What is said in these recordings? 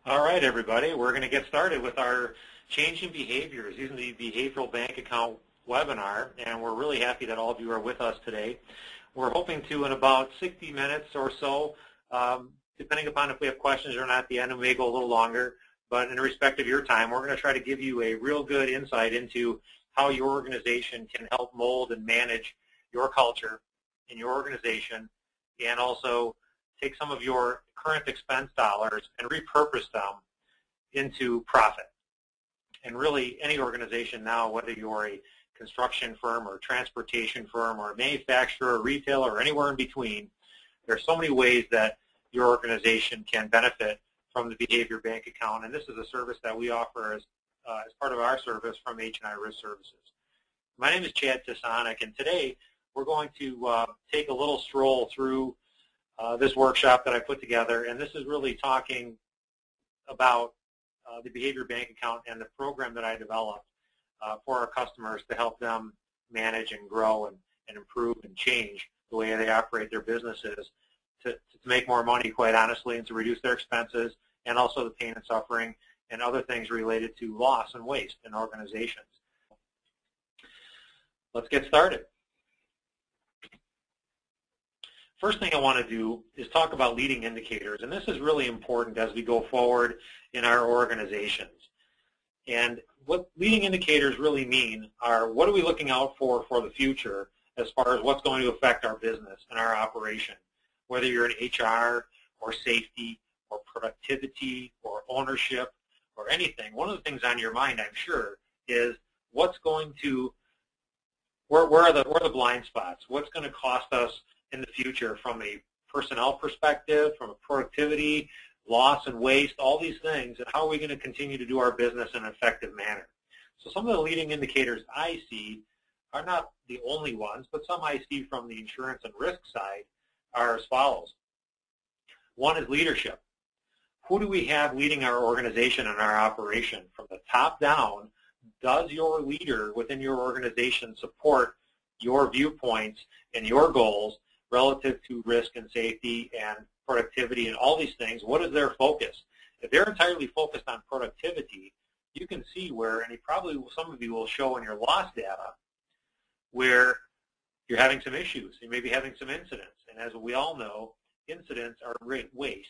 All right, everybody, we're going to get started with our changing behaviors using the behavioral bank account webinar, and we're really happy that all of you are with us today. We're hoping to, in about 60 minutes or so, depending upon if we have questions or not at the end, it may go a little longer, but in respect of your time, we're going to try to give you a real good insight into how your organization can help mold and manage your culture in your organization, and also take some of your current expense dollars and repurpose them into profit. And really, any organization now, whether you're a construction firm or a transportation firm or a manufacturer, or retailer, or anywhere in between, there are so many ways that your organization can benefit from the Behavior Bank account. And this is a service that we offer as part of our service from H&I Risk Services. My name is Chad Tisonik, and today we're going to take a little stroll through this workshop that I put together, and this is really talking about the Behavior Bank account and the program that I developed for our customers to help them manage and grow and improve and change the way they operate their businesses to make more money, quite honestly, and to reduce their expenses, and also the pain and suffering and other things related to loss and waste in organizations. Let's get started. First thing I want to do is talk about leading indicators, and this is really important as we go forward in our organizations. And what leading indicators really mean are, what are we looking out for the future as far as what's going to affect our business and our operation, whether you're in HR or safety or productivity or ownership or anything. One of the things on your mind, I'm sure, is what's going to, where are the blind spots? What's going to cost us in the future from a personnel perspective, from a productivity, loss and waste, all these things, and how are we going to continue to do our business in an effective manner? So some of the leading indicators I see are not the only ones, but some I see from the insurance and risk side are as follows. One is leadership. Who do we have leading our organization and our operation? From the top down, does your leader within your organization support your viewpoints and your goals relative to risk and safety and productivity and all these things? What is their focus? If they're entirely focused on productivity, you can see where, and some of you will show in your loss data, where you're having some issues. You may be having some incidents. And as we all know, incidents are waste,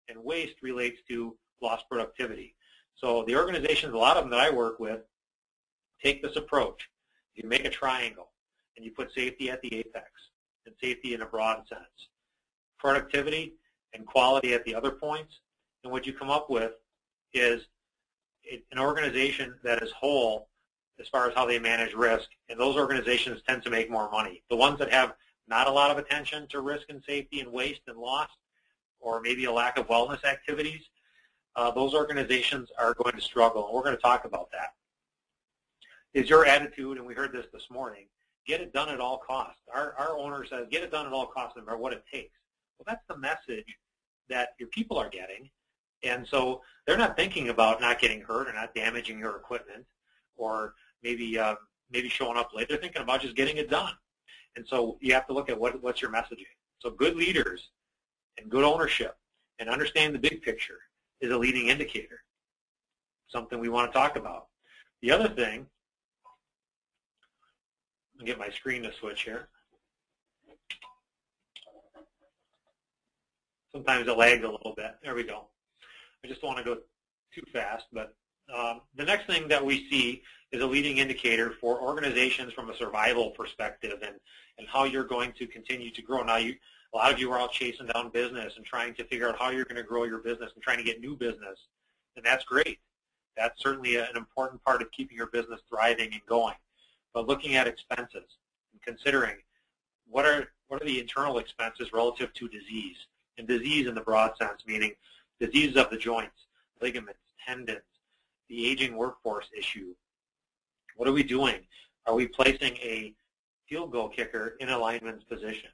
and waste relates to lost productivity. So the organizations, a lot of them that I work with, take this approach. You make a triangle, and you put safety at the apex, and safety in a broad sense, productivity and quality at the other points, and what you come up with is an organization that is whole as far as how they manage risk, and those organizations tend to make more money. The ones that have not a lot of attention to risk and safety and waste and loss, or maybe a lack of wellness activities, those organizations are going to struggle, and we're going to talk about that. Is your attitude, and we heard this morning, get it done at all costs. Our owner says, get it done at all costs, no matter what it takes. Well, that's the message that your people are getting. And so they're not thinking about not getting hurt or not damaging your equipment or maybe showing up late. They're thinking about just getting it done. And so you have to look at what's your messaging. So good leaders and good ownership and understanding the big picture is a leading indicator, something we want to talk about. The other thing, I'll get my screen to switch here. Sometimes it lags a little bit. There we go. I just don't want to go too fast, but the next thing that we see is a leading indicator for organizations from a survival perspective and how you're going to continue to grow. Now, a lot of you are out chasing down business and trying to figure out how you're going to grow your business and trying to get new business, and that's great. That's certainly an important part of keeping your business thriving and going. But looking at expenses and considering what are the internal expenses relative to disease, and disease in the broad sense, meaning diseases of the joints, ligaments, tendons, the aging workforce issue. What are we doing? Are we placing a field goal kicker in a lineman's position?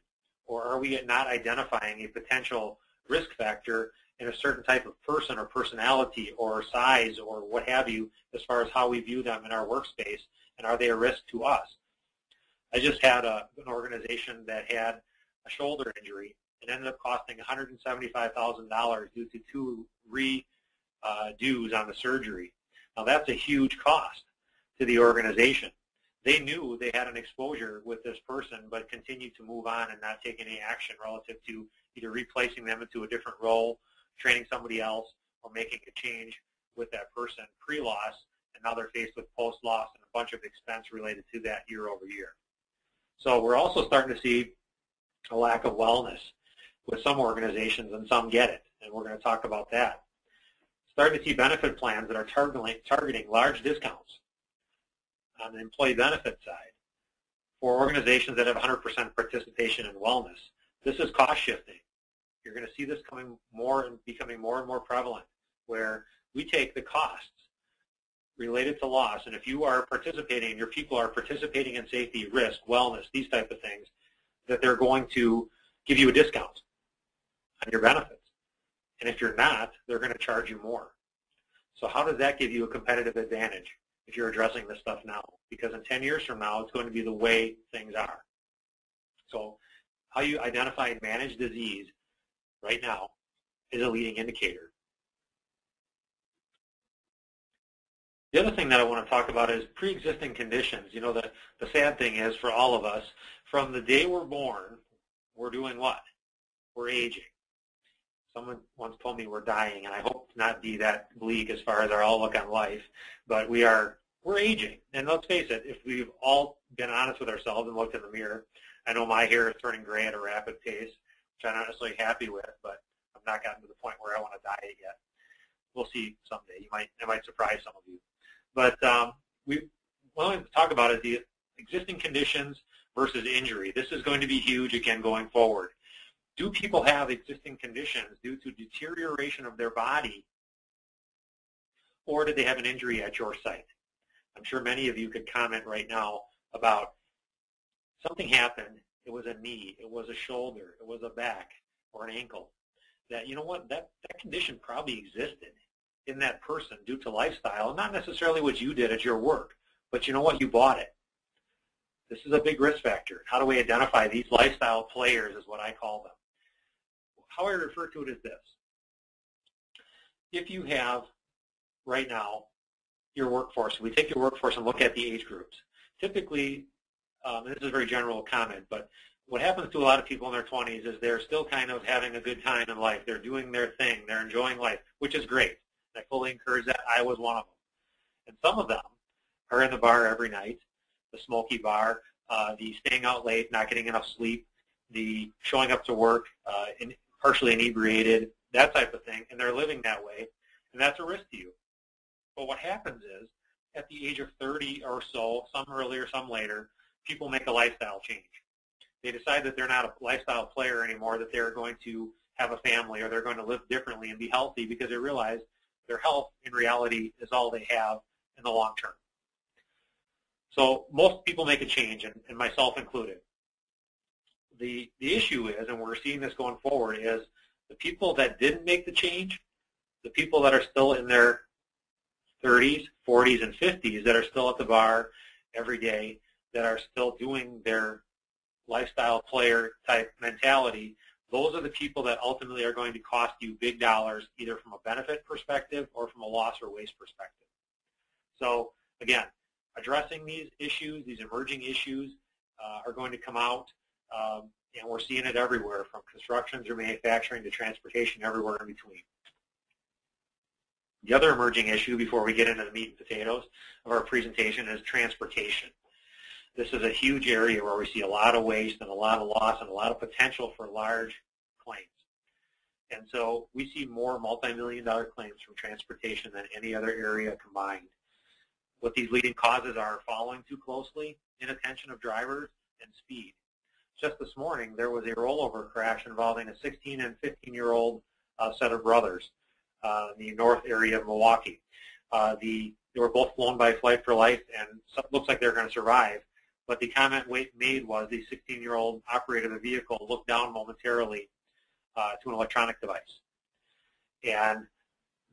Or are we not identifying a potential risk factor in a certain type of person or personality or size or what have you as far as how we view them in our workspace, and are they a risk to us? I just had an organization that had a shoulder injury. It ended up costing $175,000 due to two dues on the surgery. Now that's a huge cost to the organization. They knew they had an exposure with this person, but continued to move on and not take any action relative to either replacing them into a different role, training somebody else, or making a change with that person pre-loss, and now they're faced with post-loss and a bunch of expense related to that year over year. So we're also starting to see a lack of wellness with some organizations, and some get it, and we're going to talk about that. Starting to see benefit plans that are targeting large discounts on the employee benefit side for organizations that have 100% participation in wellness. This is cost shifting. You're going to see this becoming more and more prevalent, where we take the costs related to loss, and if you are participating and your people are participating in safety, risk, wellness, these type of things, that they're going to give you a discount on your benefits. And if you're not, they're going to charge you more. So how does that give you a competitive advantage if you're addressing this stuff now? Because in 10 years from now, it's going to be the way things are. So how you identify and manage disease right now is a leading indicator. The other thing that I want to talk about is pre-existing conditions. You know, the sad thing is for all of us, from the day we're born, we're doing what? We're aging. Someone once told me we're dying, and I hope to not be that bleak as far as our outlook on life, but we're aging. And let's face it, if we've all been honest with ourselves and looked in the mirror, I know my hair is turning gray at a rapid pace, which I'm not necessarily happy with, but I've not gotten to the point where I want to dye it yet. We'll see someday. I might surprise some of you. But what I want to talk about is the existing conditions versus injury. This is going to be huge again going forward. Do people have existing conditions due to deterioration of their body, or did they have an injury at your site? I'm sure many of you could comment right now about something happened. It was a knee, it was a shoulder, it was a back, or an ankle. That, you know what, that condition probably existed in that person due to lifestyle, not necessarily what you did at your work, but you know what, you bought it. This is a big risk factor. How do we identify these lifestyle players is what I call them. How I refer to it is this. If you have, right now, your workforce, we take your workforce and look at the age groups. Typically, and this is a very general comment, but what happens to a lot of people in their 20s is they're still kind of having a good time in life. They're doing their thing. They're enjoying life, which is great. I fully encourage that. I was one of them. And some of them are in the bar every night, the smoky bar, the staying out late, not getting enough sleep, the showing up to work partially inebriated, that type of thing, and they're living that way, and that's a risk to you. But what happens is, at the age of 30 or so, some earlier, some later, people make a lifestyle change. They decide that they're not a lifestyle player anymore, that they're going to have a family, or they're going to live differently and be healthy, because they realize their health, in reality, is all they have in the long term. So most people make a change, and myself included. The issue is, and we're seeing this going forward, is the people that didn't make the change, the people that are still in their 30s, 40s, and 50s, that are still at the bar every day, that are still doing their lifestyle player type mentality, those are the people that ultimately are going to cost you big dollars, either from a benefit perspective or from a loss or waste perspective. So again, addressing these issues, these emerging issues, are going to come out. And we're seeing it everywhere, from construction through manufacturing to transportation, everywhere in between. The other emerging issue, before we get into the meat and potatoes of our presentation, is transportation. This is a huge area where we see a lot of waste and a lot of loss and a lot of potential for large claims. And so we see more multi-million-dollar claims from transportation than any other area combined. What these leading causes are: following too closely, inattention of drivers, and speed. Just this morning, there was a rollover crash involving a 16 and 15-year-old set of brothers in the north area of Milwaukee. They were both flown by Flight for Life, and it looks like they're going to survive. But the comment made was the 16-year-old operator of the vehicle looked down momentarily to an electronic device. And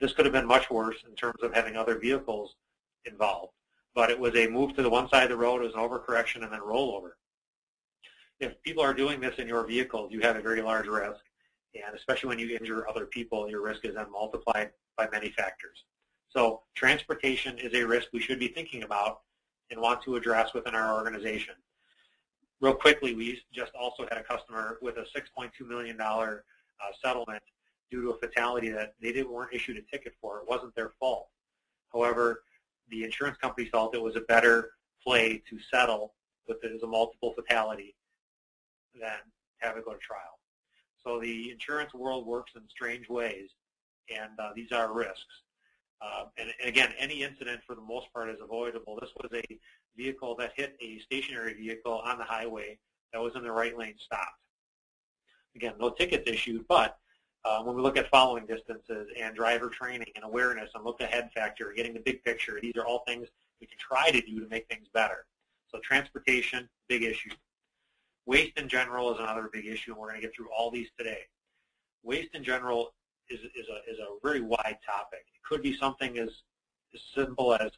this could have been much worse in terms of having other vehicles involved. But it was a move to the one side of the road, it was an overcorrection, and then rollover. If people are doing this in your vehicles, you have a very large risk, and especially when you injure other people, your risk is then multiplied by many factors. So transportation is a risk we should be thinking about and want to address within our organization. Real quickly, we just also had a customer with a $6.2 million settlement due to a fatality that they weren't issued a ticket for. It wasn't their fault. However, the insurance company felt it was a better play to settle with it as a multiple fatality than have it go to trial. So the insurance world works in strange ways, and these are risks. And again, any incident for the most part is avoidable. This was a vehicle that hit a stationary vehicle on the highway that was in the right lane stopped. Again, no tickets issued, but when we look at following distances and driver training and awareness and look ahead factor, getting the big picture, these are all things we can try to do to make things better. So transportation, big issue. Waste in general is another big issue, and we're going to get through all these today. Waste in general is a very wide topic. It could be something as simple as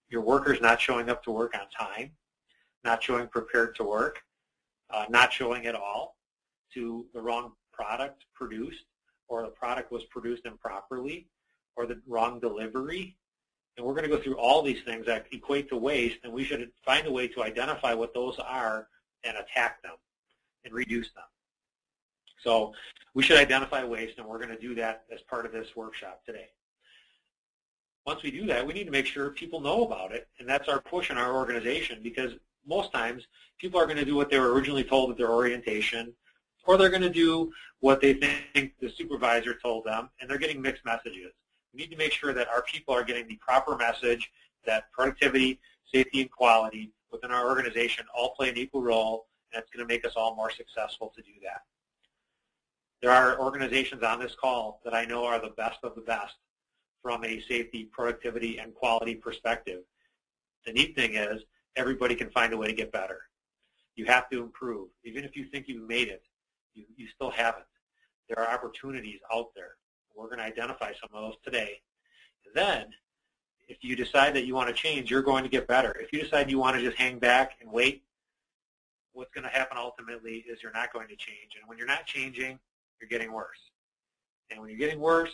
your workers not showing up to work on time, not showing prepared to work, not showing at all, to the wrong product produced, or the product was produced improperly, or the wrong delivery. And we're going to go through all these things that equate to waste, and we should find a way to identify what those are and attack them and reduce them. So we should identify waste, and we're going to do that as part of this workshop today. Once we do that, we need to make sure people know about it, and that's our push in our organization, because most times people are going to do what they were originally told at their orientation, or they're going to do what they think the supervisor told them, and they're getting mixed messages. We need to make sure that our people are getting the proper message, that productivity, safety, and quality within our organization all play an equal role, and it's going to make us all more successful to do that. There are organizations on this call that I know are the best of the best from a safety, productivity, and quality perspective. The neat thing is everybody can find a way to get better. You have to improve. Even if you think you've made it, you still haven't. There are opportunities out there. We're going to identify some of those today. And then, if you decide that you want to change, you're going to get better. If you decide you want to just hang back and wait, what's going to happen ultimately is you're not going to change. And when you're not changing, you're getting worse. And when you're getting worse,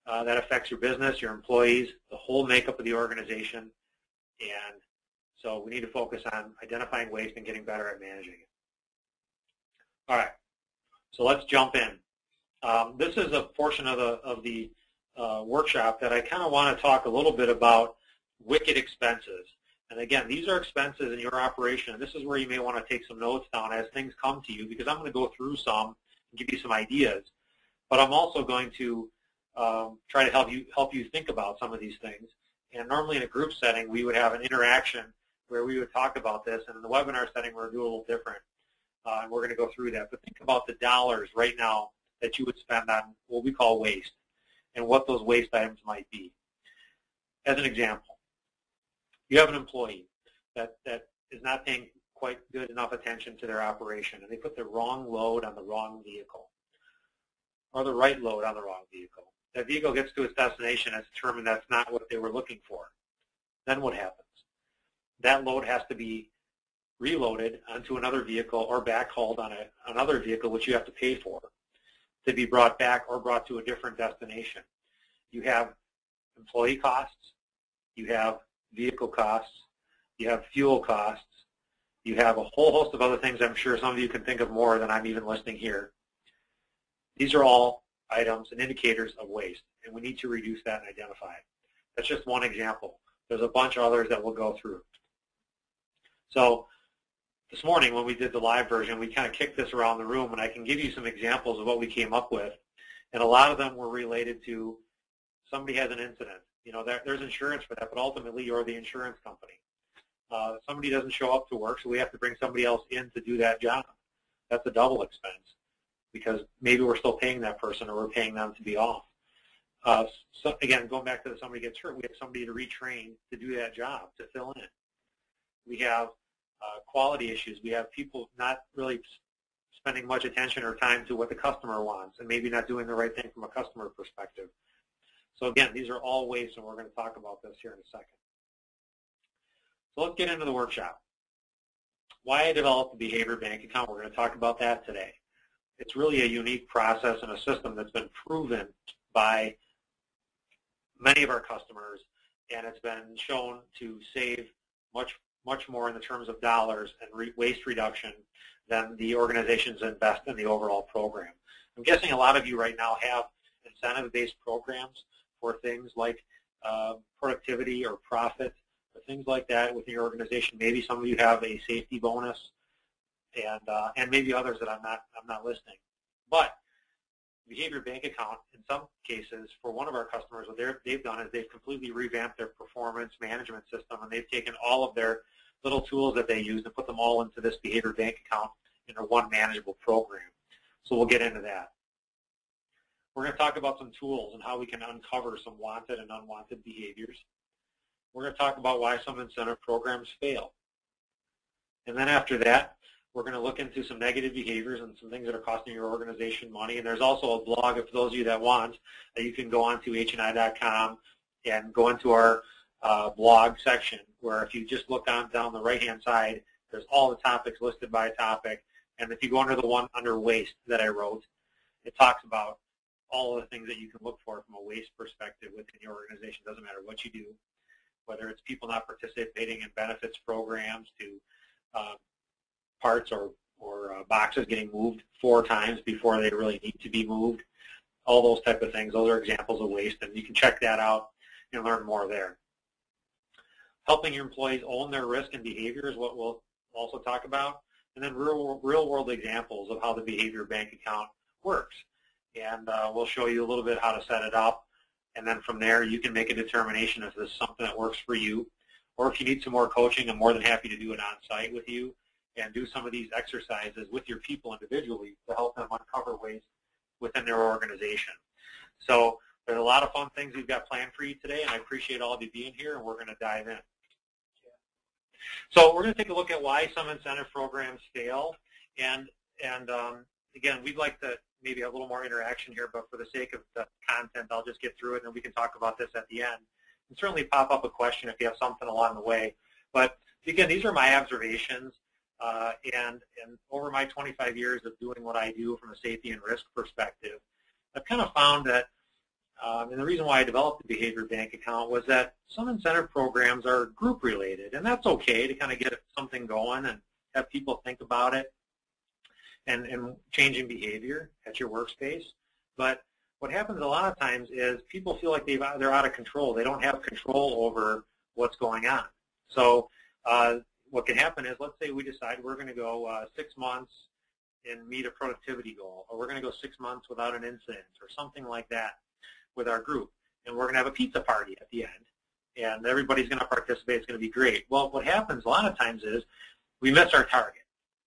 that affects your business, your employees, the whole makeup of the organization. And so we need to focus on identifying waste and getting better at managing it. All right, so let's jump in. This is a portion of the workshop that I kind of want to talk a little bit about wicked expenses. And again, these are expenses in your operation, and this is where you may want to take some notes down as things come to you, because I'm going to go through some and give you some ideas. But I'm also going to try to help you think about some of these things. And normally in a group setting, we would have an interaction where we would talk about this, and in the webinar setting, we're going to do a little different. And we're going to go through that. But think about the dollars right now that you would spend on what we call waste and what those waste items might be. As an example, you have an employee that is not paying quite good enough attention to their operation, and they put the wrong load on the wrong vehicle or the right load on the wrong vehicle. That vehicle gets to its destination and it's determined that's not what they were looking for. Then what happens? That load has to be reloaded onto another vehicle or backhauled on another vehicle, which you have to pay for, to be brought back or brought to a different destination. You have employee costs, you have vehicle costs, you have fuel costs, you have a whole host of other things. I'm sure some of you can think of more than I'm even listing here. These are all items and indicators of waste, and we need to reduce that and identify it. That's just one example. There's a bunch of others that we'll go through. So this morning when we did the live version, we kind of kicked this around the room, and I can give you some examples of what we came up with. And a lot of them were related to somebody has an incident. You know, there's insurance for that, but ultimately you're the insurance company. Somebody doesn't show up to work, so we have to bring somebody else in to do that job. That's a double expense because maybe we're still paying that person or we're paying them to be off. So again, going back to somebody gets hurt, we have somebody to retrain to do that job, to fill in. We have quality issues. We have people not really spending much attention or time to what the customer wants and maybe not doing the right thing from a customer perspective. So again, these are all waste, and we're going to talk about this here in a second. So let's get into the workshop. Why I developed the behavior bank account, we're going to talk about that today. It's really a unique process and a system that's been proven by many of our customers, and it's been shown to save much more in the terms of dollars and waste reduction than the organizations invest in the overall program. I'm guessing a lot of you right now have incentive-based programs for things like productivity or profit or things like that within your organization. Maybe some of you have a safety bonus, and maybe others that I'm not listing. But behavior bank account, in some cases, for one of our customers, what they've done is they've completely revamped their performance management system, and they've taken all of their little tools that they use and put them all into this behavior bank account in a one manageable program. So we'll get into that. We're going to talk about some tools and how we can uncover some wanted and unwanted behaviors. We're going to talk about why some incentive programs fail. And then after that, we're going to look into some negative behaviors and some things that are costing your organization money. And there's also a blog, for those of you that want, that you can go on to hni.com and go into our blog section, where if you just look down the right-hand side, there's all the topics listed by topic. And if you go under the one under waste that I wrote, it talks about all of the things that you can look for from a waste perspective within your organization. It doesn't matter what you do, whether it's people not participating in benefits programs to parts or boxes getting moved 4 times before they really need to be moved, all those type of things. Those are examples of waste, and you can check that out and learn more there. Helping your employees own their risk and behavior is what we'll also talk about, and then real-world examples of how the behavior bank account works. And we'll show you a little bit how to set it up, and then from there you can make a determination if this is something that works for you, or if you need some more coaching, I'm more than happy to do it on site with you and do some of these exercises with your people individually to help them uncover waste within their organization. So there's a lot of fun things we've got planned for you today, and I appreciate all of you being here, and we're going to dive in. So we're going to take a look at why some incentive programs fail, and again, we'd like to maybe a little more interaction here, but for the sake of the content, I'll just get through it, and we can talk about this at the end. And certainly pop up a question if you have something along the way. But again, these are my observations, and over my 25 years of doing what I do from a safety and risk perspective, I've kind of found that, and the reason why I developed the behavior bank account was that some incentive programs are group related, and that's okay to kind of get something going and have people think about it and changing behavior at your workspace. But what happens a lot of times is people feel like they're out of control. They don't have control over what's going on. So what can happen is, let's say we decide we're going to go 6 months and meet a productivity goal, or we're going to go 6 months without an incident or something like that with our group, and we're going to have a pizza party at the end, and everybody's going to participate. It's going to be great. Well, what happens a lot of times is we miss our target.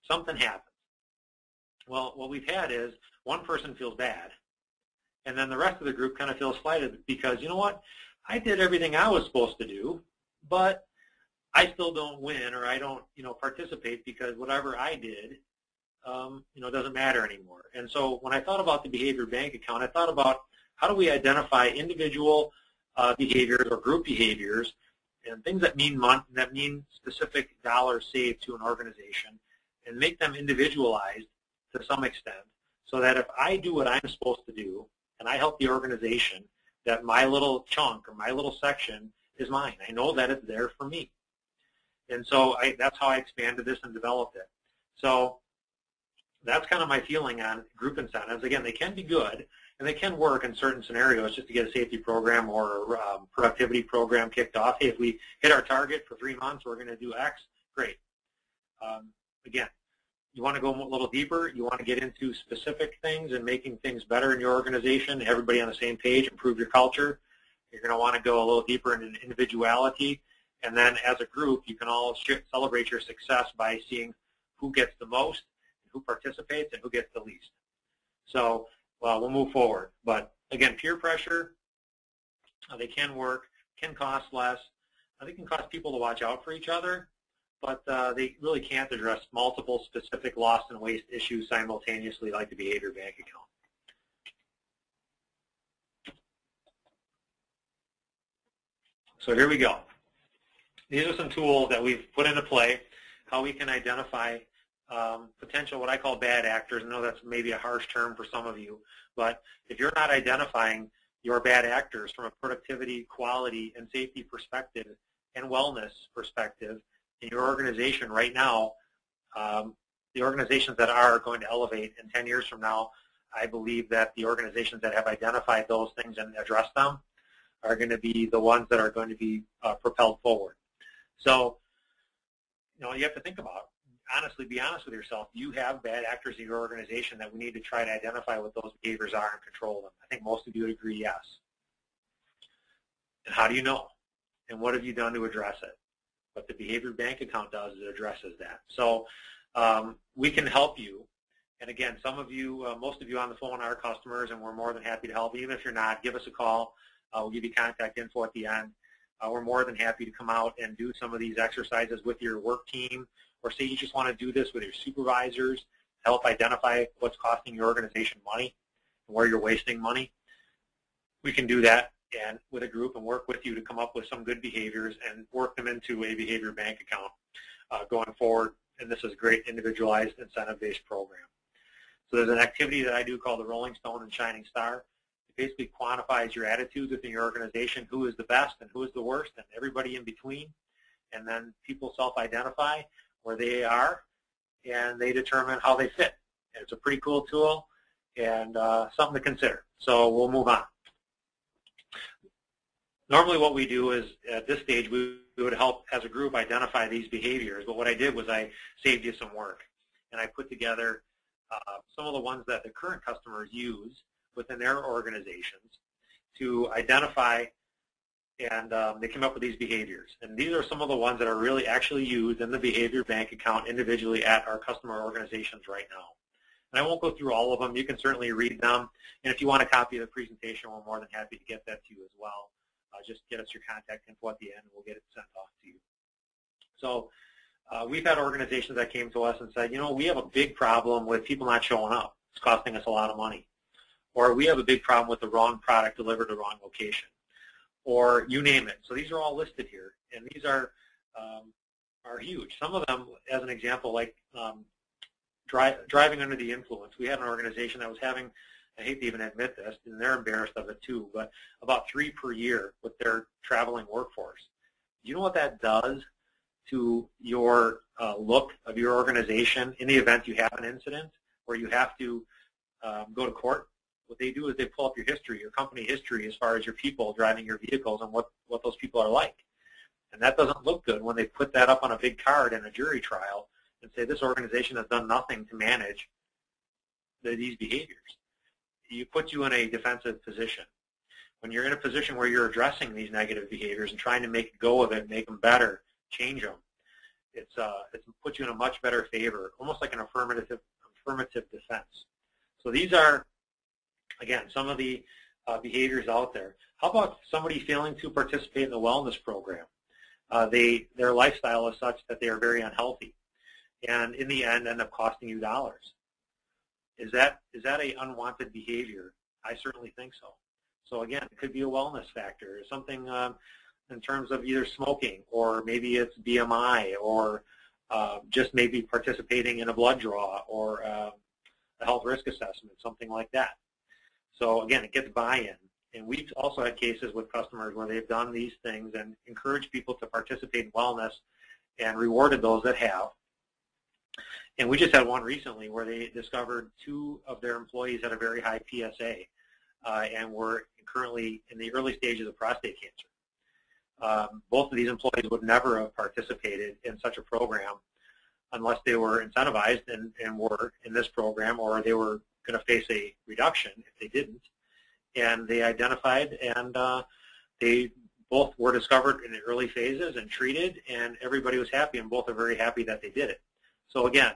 Something happens. Well, what we've had is one person feels bad, and then the rest of the group kind of feels slighted because, you know what, I did everything I was supposed to do, but I still don't win, or I don't, participate because whatever I did, doesn't matter anymore. And so when I thought about the behavior bank account, I thought about how do we identify individual behaviors or group behaviors and things that mean specific dollars saved to an organization, and make them individualized to some extent, so that if I do what I'm supposed to do and I help the organization, that my little chunk or my little section is mine. I know that it's there for me. And so that's how I expanded this and developed it. So that's kind of my feeling on group incentives. Again, they can be good, and they can work in certain scenarios just to get a safety program or a productivity program kicked off. Hey, if we hit our target for 3 months, we're going to do X. Great. Again, you want to go a little deeper. You want to get into specific things and making things better in your organization, everybody on the same page, improve your culture. You're going to want to go a little deeper into individuality. And then as a group, you can all celebrate your success by seeing who gets the most, who participates, and who gets the least. So we'll move forward. But again, peer pressure, they can work, can cost less. They can cause people to watch out for each other, but they really can't address multiple specific loss and waste issues simultaneously like the behavior bank account. So here we go. These are some tools that we've put into play, how we can identify potential, what I call bad actors. I know that's maybe a harsh term for some of you, but if you're not identifying your bad actors from a productivity, quality, and safety perspective and wellness perspective in your organization right now, the organizations that are going to elevate in 10 years from now, I believe that the organizations that have identified those things and addressed them are going to be the ones that are going to be propelled forward. So, you have to think about, honestly, be honest with yourself. Do you have bad actors in your organization that we need to try to identify what those behaviors are and control them? I think most of you would agree yes. And how do you know? And what have you done to address it? What the behavior bank account does is it addresses that. So we can help you. And again, some of you, most of you on the phone are customers, and we're more than happy to help. Even if you're not, give us a call. We'll give you contact info at the end. We're more than happy to come out and do some of these exercises with your work team, or say you just want to do this with your supervisors to help identify what's costing your organization money and where you're wasting money. We can do that and with a group and work with you to come up with some good behaviors and work them into a behavior bank account going forward. And this is a great individualized incentive-based program. So there's an activity that I do called the Rolling Stone and Shining Star. It basically quantifies your attitudes within your organization, who is the best and who is the worst, and everybody in between. And then people self-identify where they are, and they determine how they fit. And it's a pretty cool tool and something to consider. So we'll move on. Normally what we do is, at this stage, we would help as a group identify these behaviors. But what I did was I saved you some work. And I put together some of the ones that the current customers use within their organizations to identify, and they came up with these behaviors. And these are some of the ones that are really actually used in the behavior bank account individually at our customer organizations right now. And I won't go through all of them. You can certainly read them. And if you want a copy of the presentation, we're more than happy to get that to you as well. Just get us your contact info at the end, and we'll get it sent off to you. So we've had organizations that came to us and said, we have a big problem with people not showing up. It's costing us a lot of money. Or we have a big problem with the wrong product delivered to the wrong location. Or you name it. So these are all listed here, and these are huge. Some of them, as an example, like driving under the influence. We had an organization that was having, I hate to even admit this, and they're embarrassed of it too, but about 3 per year with their traveling workforce. Do you know what that does to your look of your organization in the event you have an incident where you have to go to court? What they do is they pull up your history, your company history, as far as your people driving your vehicles and what those people are like. And that doesn't look good when they put that up on a big card in a jury trial and say this organization has done nothing to manage these behaviors. It puts you in a defensive position. When you're in a position where you're addressing these negative behaviors and trying to make a go of it, make them better, change them, it puts you in a much better favor, almost like an affirmative defense. So these are, again, some of the behaviors out there. How about somebody failing to participate in the wellness program? Their lifestyle is such that they are very unhealthy, and in the end end up costing you dollars. Is that an unwanted behavior? I certainly think so. So again, it could be a wellness factor, something in terms of either smoking, or maybe it's BMI, or just maybe participating in a blood draw, or a health risk assessment, something like that. So again, it gets buy-in. And we've also had cases with customers where they've done these things and encouraged people to participate in wellness and rewarded those that have. And we just had one recently where they discovered 2 of their employees had a very high PSA and were currently in the early stages of prostate cancer. Both of these employees would never have participated in such a program unless they were incentivized and were in this program, or they were going to face a reduction if they didn't. And they identified, and they both were discovered in the early phases and treated, and everybody was happy, and both are very happy that they did it. So again,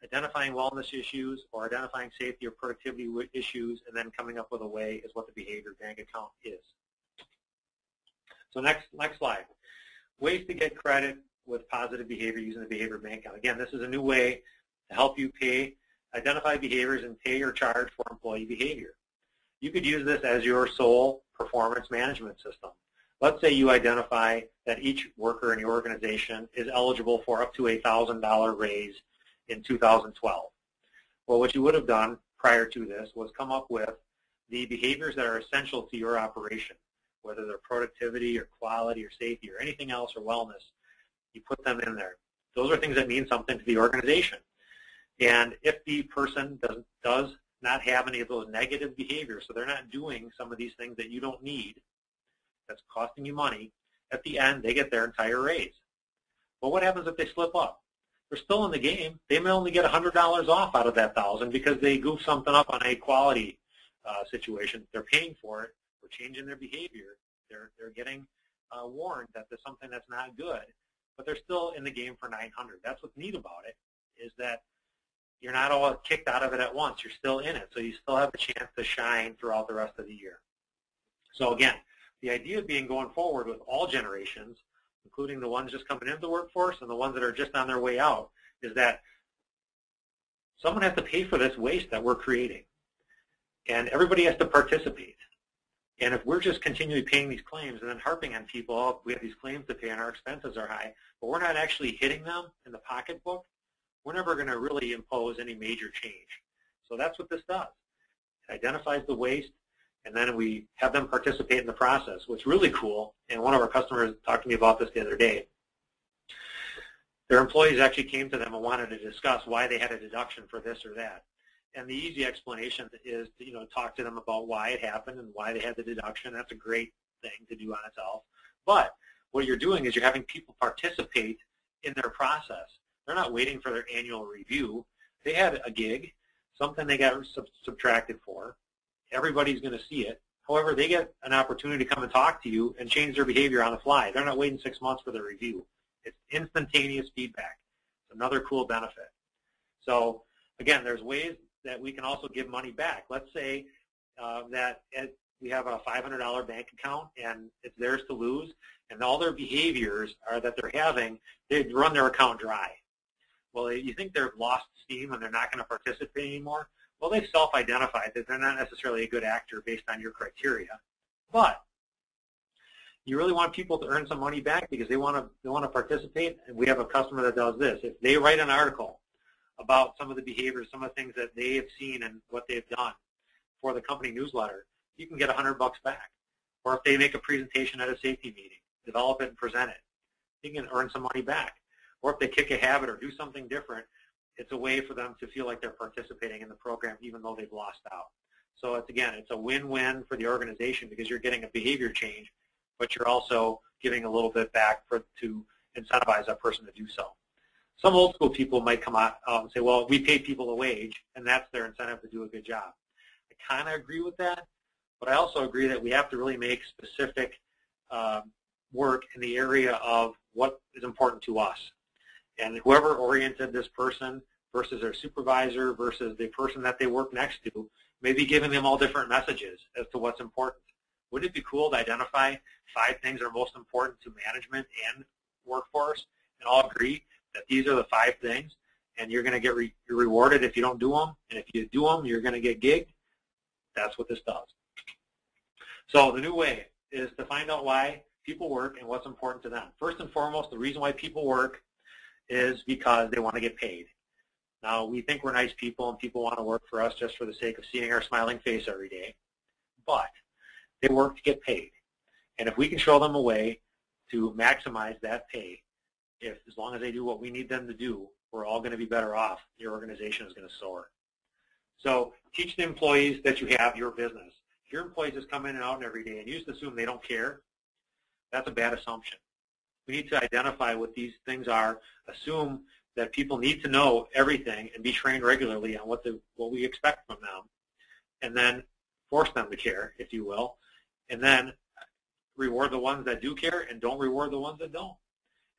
identifying wellness issues or identifying safety or productivity issues and then coming up with a way is what the behavior bank account is. So next slide. Ways to get credit with positive behavior using the behavior bank account. Again, this is a new way to help you identify behaviors and pay or charge for employee behavior. You could use this as your sole performance management system. Let's say you identify that each worker in your organization is eligible for up to a $1,000 raise in 2012. Well, what you would have done prior to this was come up with the behaviors that are essential to your operation, whether they're productivity or quality or safety or anything else or wellness, you put them in there. Those are things that mean something to the organization. And if the person does not have any of those negative behaviors, so they're not doing some of these things that you don't need, that's costing you money, at the end they get their entire raise. Well, what happens if they slip up? They're still in the game. They may only get $100 off out of that $1,000 because they goof something up on a quality situation. They're paying for it. We're changing their behavior. They're getting warned that there's something that's not good, but they're still in the game for $900. That's what's neat about it, is that you're not all kicked out of it at once. You're still in it, so you still have a chance to shine throughout the rest of the year. So again, the idea being going forward with all generations, including the ones just coming into the workforce and the ones that are just on their way out, is that someone has to pay for this waste that we're creating. And everybody has to participate. And if we're just continually paying these claims and then harping on people, oh, we have these claims to pay and our expenses are high, but we're not actually hitting them in the pocketbook, we're never going to really impose any major change. So that's what this does. It identifies the waste, and then we have them participate in the process. What's really cool, and one of our customers talked to me about this the other day, their employees actually came to them and wanted to discuss why they had a deduction for this or that. And the easy explanation is to talk to them about why it happened and why they had the deduction. That's a great thing to do on itself. But what you're doing is you're having people participate in their process. They're not waiting for their annual review. They had a gig, something they got subtracted for. Everybody's going to see it. However, they get an opportunity to come and talk to you and change their behavior on the fly. They're not waiting 6 months for the review. It's instantaneous feedback. It's another cool benefit. So again, there's ways that we can also give money back. Let's say that we have a $500 bank account and it's theirs to lose, and all their behaviors are that they're having, they run their account dry. Well, you think they've lost steam and they're not going to participate anymore? Well, they've self-identified that they're not necessarily a good actor based on your criteria. But you really want people to earn some money back because they want to participate, and we have a customer that does this. If they write an article about some of the behaviors, some of the things that they have seen and what they've done for the company newsletter, you can get $100 back. Or if they make a presentation at a safety meeting, develop it and present it, you can earn some money back. Or if they kick a habit or do something different, it's a way for them to feel like they're participating in the program even though they've lost out. So it's a win-win for the organization because you're getting a behavior change, but you're also giving a little bit back to incentivize that person to do so. Some old school people might come out and say, well, we pay people a wage, and that's their incentive to do a good job. I kind of agree with that, but I also agree that we have to really make specific work in the area of what is important to us. And whoever oriented this person versus their supervisor versus the person that they work next to may be giving them all different messages as to what's important. Wouldn't it be cool to identify 5 things that are most important to management and workforce and all agree that these are the 5 things, and you're going to get you're rewarded if you don't do them, and if you do them, you're going to get gigged? That's what this does. So the new way is to find out why people work and what's important to them. First and foremost, the reason why people work is because they want to get paid. Now, we think we're nice people and people want to work for us just for the sake of seeing our smiling face every day, but they work to get paid. And if we can show them a way to maximize that pay, as long as they do what we need them to do, we're all going to be better off. Your organization is going to soar. So teach the employees that you have your business. If your employees just come in and out every day and you just assume they don't care, that's a bad assumption. We need to identify what these things are, assume that people need to know everything and be trained regularly on what we expect from them, and then force them to care, if you will, and then reward the ones that do care and don't reward the ones that don't.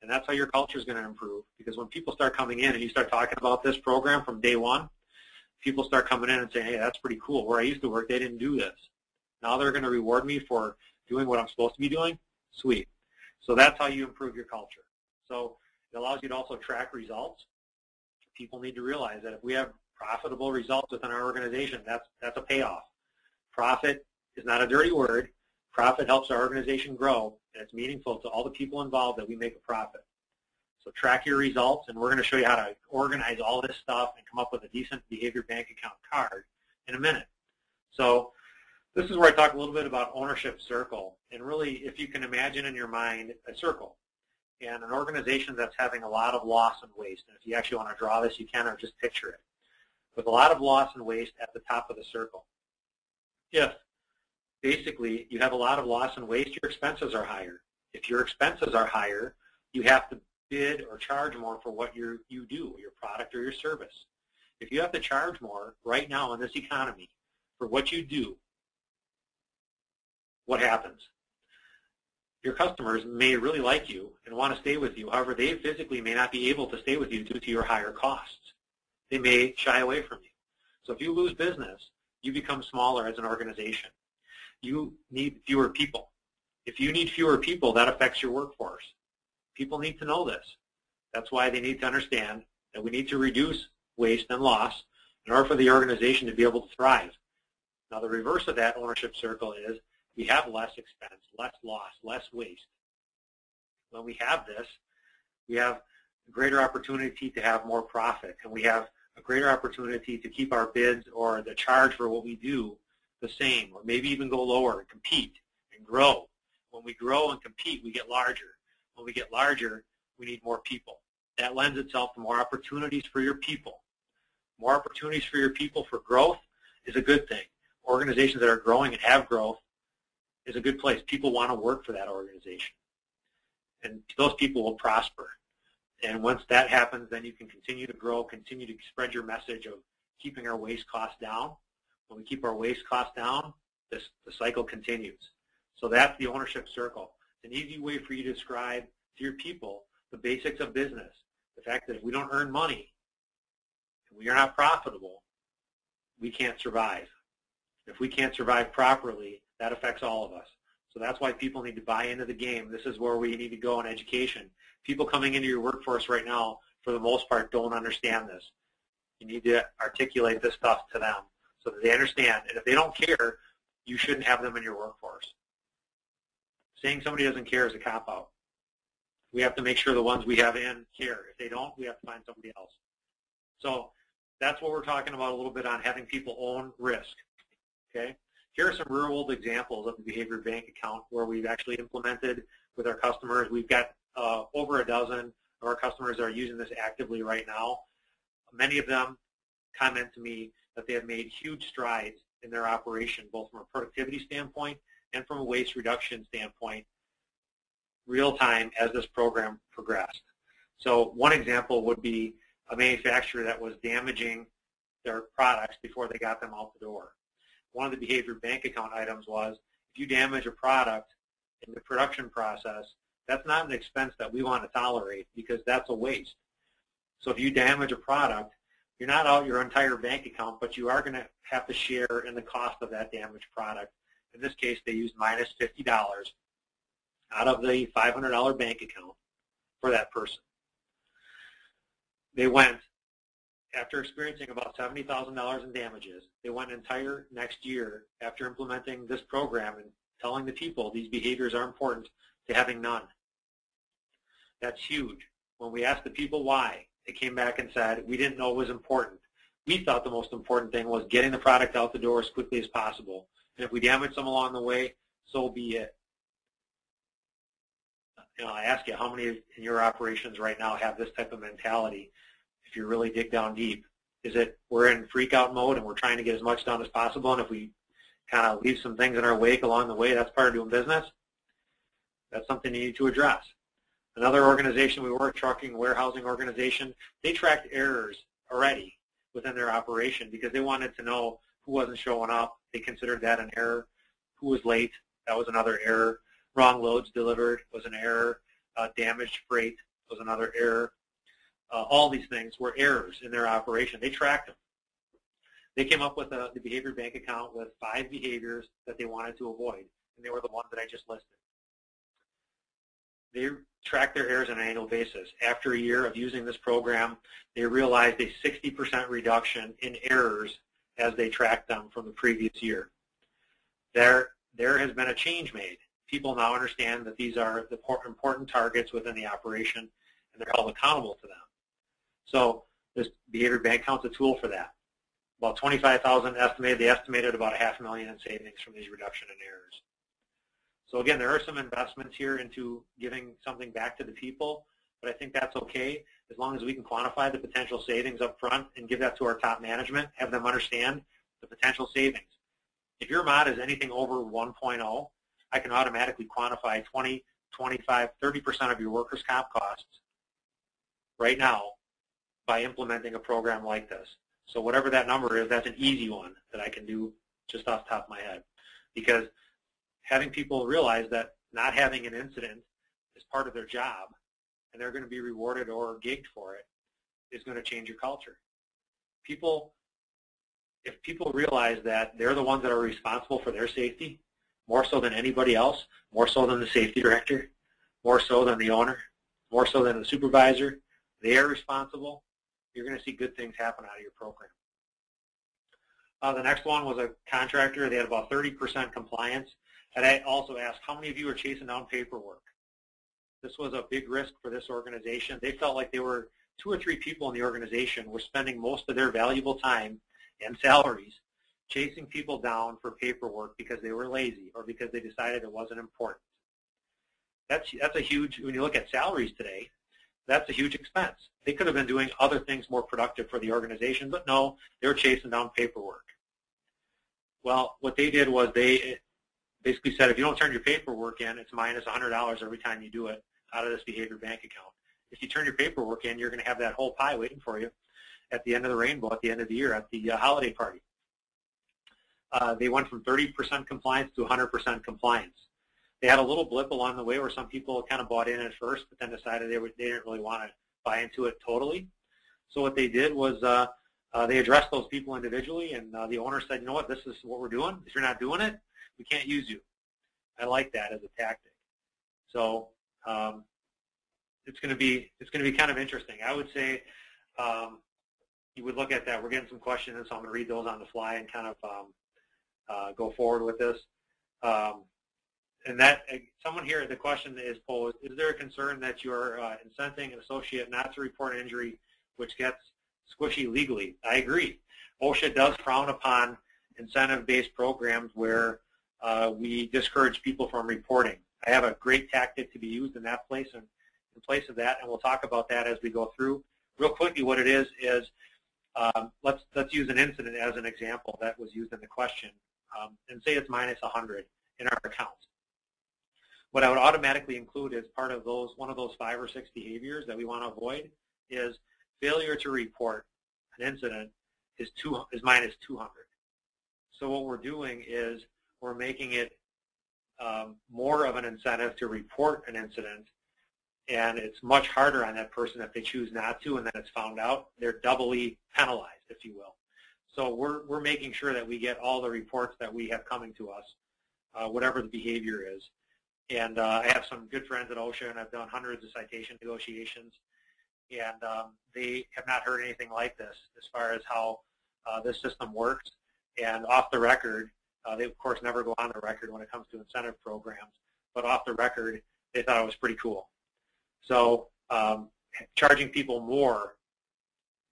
And that's how your culture is going to improve, because when people start coming in and you start talking about this program from day one, people start coming in and saying, hey, that's pretty cool. Where I used to work, they didn't do this. Now they're going to reward me for doing what I'm supposed to be doing? Sweet. So that's how you improve your culture. So it allows you to also track results. People need to realize that if we have profitable results within our organization, that's a payoff. Profit is not a dirty word. Profit helps our organization grow, and it's meaningful to all the people involved that we make a profit. So track your results, and we're going to show you how to organize all this stuff and come up with a decent behavior bank account card in a minute. So This is where I talk a little bit about ownership circle. And really, if you can imagine in your mind a circle and an organization that's having a lot of loss and waste. And if you actually want to draw this, you can, or just picture it. With a lot of loss and waste at the top of the circle. If basically you have a lot of loss and waste, your expenses are higher. If your expenses are higher, you have to bid or charge more for what you do, your product or your service. If you have to charge more right now in this economy for what you do, what happens? Your customers may really like you and want to stay with you. However, they physically may not be able to stay with you due to your higher costs. They may shy away from you. So if you lose business, you become smaller as an organization. You need fewer people. If you need fewer people, that affects your workforce. People need to know this. That's why they need to understand that we need to reduce waste and loss in order for the organization to be able to thrive. Now, the reverse of that ownership circle is we have less expense, less loss, less waste. When we have this, we have a greater opportunity to have more profit, and we have a greater opportunity to keep our bids or the charge for what we do the same, or maybe even go lower and compete and grow. When we grow and compete, we get larger. When we get larger, we need more people. That lends itself to more opportunities for your people. More opportunities for your people for growth is a good thing. Organizations that are growing and have growth is a good place. People want to work for that organization. And those people will prosper. And once that happens, then you can continue to grow, continue to spread your message of keeping our waste costs down. When we keep our waste costs down, the cycle continues. So that's the ownership circle. It's an easy way for you to describe to your people the basics of business. The fact that if we don't earn money, and we are not profitable, we can't survive. If we can't survive properly, that affects all of us. So that's why people need to buy into the game. This is where we need to go in education. People coming into your workforce right now, for the most part, don't understand this. You need to articulate this stuff to them so that they understand. And if they don't care, you shouldn't have them in your workforce. Saying somebody doesn't care is a cop-out. We have to make sure the ones we have in care. If they don't, we have to find somebody else. So that's what we're talking about a little bit on having people own risk. Okay? Here are some real-world examples of the behavior bank account where we've actually implemented with our customers. We've got over a dozen of our customers that are using this actively right now. Many of them comment to me that they have made huge strides in their operation, both from a productivity standpoint and from a waste reduction standpoint, real time as this program progressed. So one example would be a manufacturer that was damaging their products before they got them out the door. One of the behavior bank account items was, if you damage a product in the production process, that's not an expense that we want to tolerate because that's a waste. So if you damage a product, you're not out your entire bank account, but you are going to have to share in the cost of that damaged product. In this case, they used minus $50 out of the $500 bank account for that person. They went, after experiencing about $70,000 in damages, they went an entire next year after implementing this program and telling the people these behaviors are important to having none. That's huge. When we asked the people why, they came back and said, we didn't know it was important. We thought the most important thing was getting the product out the door as quickly as possible. And if we damage them along the way, so be it. You know, I ask you, how many in your operations right now have this type of mentality? If you really dig down deep, is it we're in freak out mode and we're trying to get as much done as possible, and if we kind of leave some things in our wake along the way, that's part of doing business? That's something you need to address. Another organization we work, trucking warehousing organization, they tracked errors already within their operation because they wanted to know who wasn't showing up. They considered that an error. Who was late? That was another error. Wrong loads delivered was an error. Damaged freight was another error. All these things were errors in their operation. They tracked them. They came up with the behavior bank account with 5 behaviors that they wanted to avoid, and they were the ones that I just listed. They track their errors on an annual basis. After a year of using this program, they realized a 60% reduction in errors as they tracked them from the previous year. There has been a change made. People now understand that these are the important targets within the operation, and they're held accountable to them. So this behavior bank account's a tool for that. about 25,000 estimated. They estimated about $500,000 in savings from these reduction in errors. So again, there are some investments here into giving something back to the people, but I think that's okay as long as we can quantify the potential savings up front and give that to our top management, have them understand the potential savings. If your mod is anything over 1.0, I can automatically quantify 20, 25, 30% of your workers' comp costs right now by implementing a program like this. So whatever that number is, that's an easy one that I can do just off the top of my head. Because having people realize that not having an incident is part of their job and they're going to be rewarded or gigged for it is going to change your culture. If people realize that they're the ones that are responsible for their safety, more so than anybody else, more so than the safety director, more so than the owner, more so than the supervisor, they are responsible, you're going to see good things happen out of your program. The next one was a contractor. They had about 30% compliance. And I also asked, how many of you are chasing down paperwork? This was a big risk for this organization. They felt like they were 2 or 3 people in the organization were spending most of their valuable time and salaries chasing people down for paperwork because they were lazy or because they decided it wasn't important. That's a huge, when you look at salaries today, that's a huge expense. They could have been doing other things more productive for the organization, but no, they were chasing down paperwork. Well, what they did was they basically said, if you don't turn your paperwork in, it's minus $100 every time you do it out of this behavior bank account. If you turn your paperwork in, you're going to have that whole pie waiting for you at the end of the rainbow, at the end of the year, at the holiday party. They went from 30% compliance to 100% compliance. They had a little blip along the way where some people kind of bought in at first, but then decided they didn't really want to buy into it totally. So what they did was they addressed those people individually, and the owner said, you know what, this is what we're doing. If you're not doing it, we can't use you. I like that as a tactic. So it's going to be kind of interesting. I would say you would look at that. We're getting some questions, so I'm going to read those on the fly and kind of go forward with this. And that someone here, the question is posed: is there a concern that you're incenting an associate not to report an injury, which gets squishy legally? I agree. OSHA does frown upon incentive-based programs where we discourage people from reporting. I have a great tactic to be used in that place and in place of that, and we'll talk about that as we go through. Real quickly, what it is let's use an incident as an example that was used in the question, and say it's minus 100 in our accounts. What I would automatically include as part of one of those 5 or 6 behaviors that we want to avoid is failure to report an incident is minus 200. So what we're doing is we're making it more of an incentive to report an incident, and it's much harder on that person if they choose not to, and then it's found out. They're doubly penalized, if you will. So we're making sure that we get all the reports that we have coming to us, whatever the behavior is. And I have some good friends at OSHA, and I've done hundreds of citation negotiations, and they have not heard anything like this as far as how this system works. And off the record, they of course never go on the record when it comes to incentive programs, but off the record, they thought it was pretty cool. So charging people more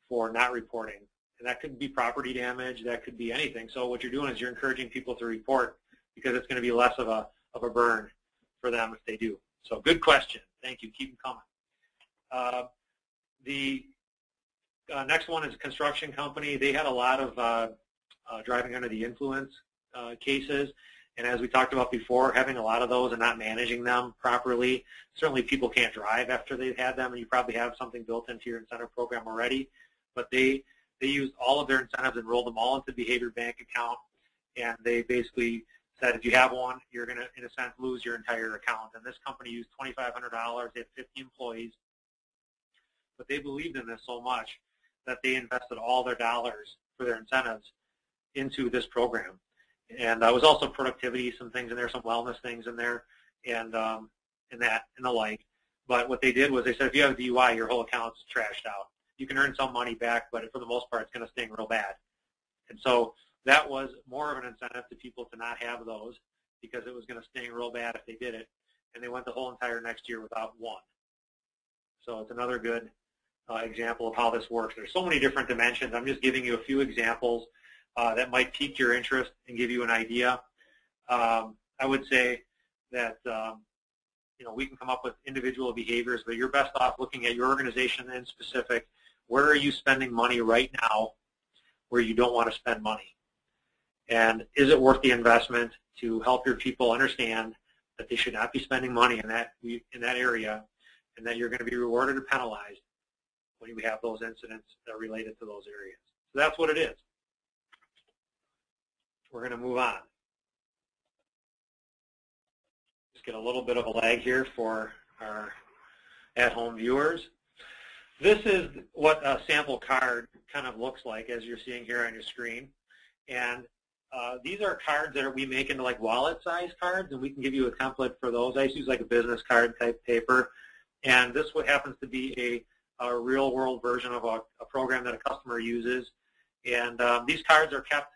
for not reporting, and that could be property damage, that could be anything. So what you're doing is you're encouraging people to report because it's going to be less of a burn for them if they do. So good question. Thank you. Keep them coming. The next one is a construction company. They had a lot of driving under the influence cases, and as we talked about before, having a lot of those and not managing them properly. Certainly people can't drive after they've had them, and you probably have something built into your incentive program already, but they used all of their incentives and rolled them all into the behavior bank account, and they basically said if you have one, you're going to, in a sense, lose your entire account. And this company used $2,500. They had 50 employees, but they believed in this so much that they invested all their dollars for their incentives into this program. And there was also productivity, some things in there, some wellness things in there, and the like. But what they did was they said, if you have a DUI, your whole account's trashed out. You can earn some money back, but for the most part, it's going to sting real bad. And so that was more of an incentive to people to not have those because it was going to sting real bad if they did it. And they went the whole entire next year without one. So it's another good example of how this works. There's so many different dimensions. I'm just giving you a few examples that might pique your interest and give you an idea. I would say that we can come up with individual behaviors, but you're best off looking at your organization in specific. Where are you spending money right now where you don't want to spend money? And is it worth the investment to help your people understand that they should not be spending money in that area, and that you're going to be rewarded or penalized when you have those incidents that are related to those areas? So that's what it is. We're going to move on. Just get a little bit of a lag here for our at-home viewers. This is what a sample card kind of looks like, as you're seeing here on your screen. And these are cards that we make into like wallet-size cards, and we can give you a template for those. I used to use like a business card type paper, and this what happens to be a real-world version of a program that a customer uses. And these cards are kept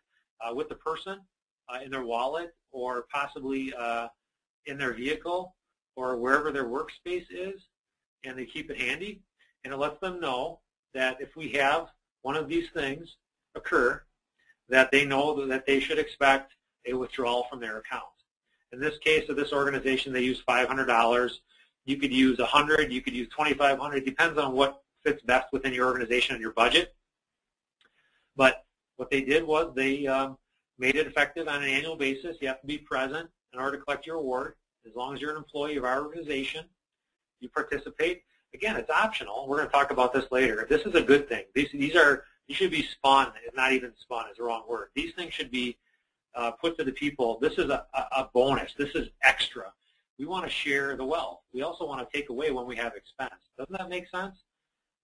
with the person in their wallet, or possibly in their vehicle, or wherever their workspace is, and they keep it handy. And it lets them know that if we have one of these things occur, that they know that they should expect a withdrawal from their account. In this case of this organization, they use $500. You could use $100. You could use $2,500. It depends on what fits best within your organization and your budget. But what they did was they made it effective on an annual basis. You have to be present in order to collect your award. As long as you're an employee of our organization, you participate. Again, it's optional. We're going to talk about this later. This is a good thing. These should be spun. It's not even spun is the wrong word. These things should be put to the people. This is a bonus. This is extra. We want to share the wealth. We also want to take away when we have expense. Doesn't that make sense?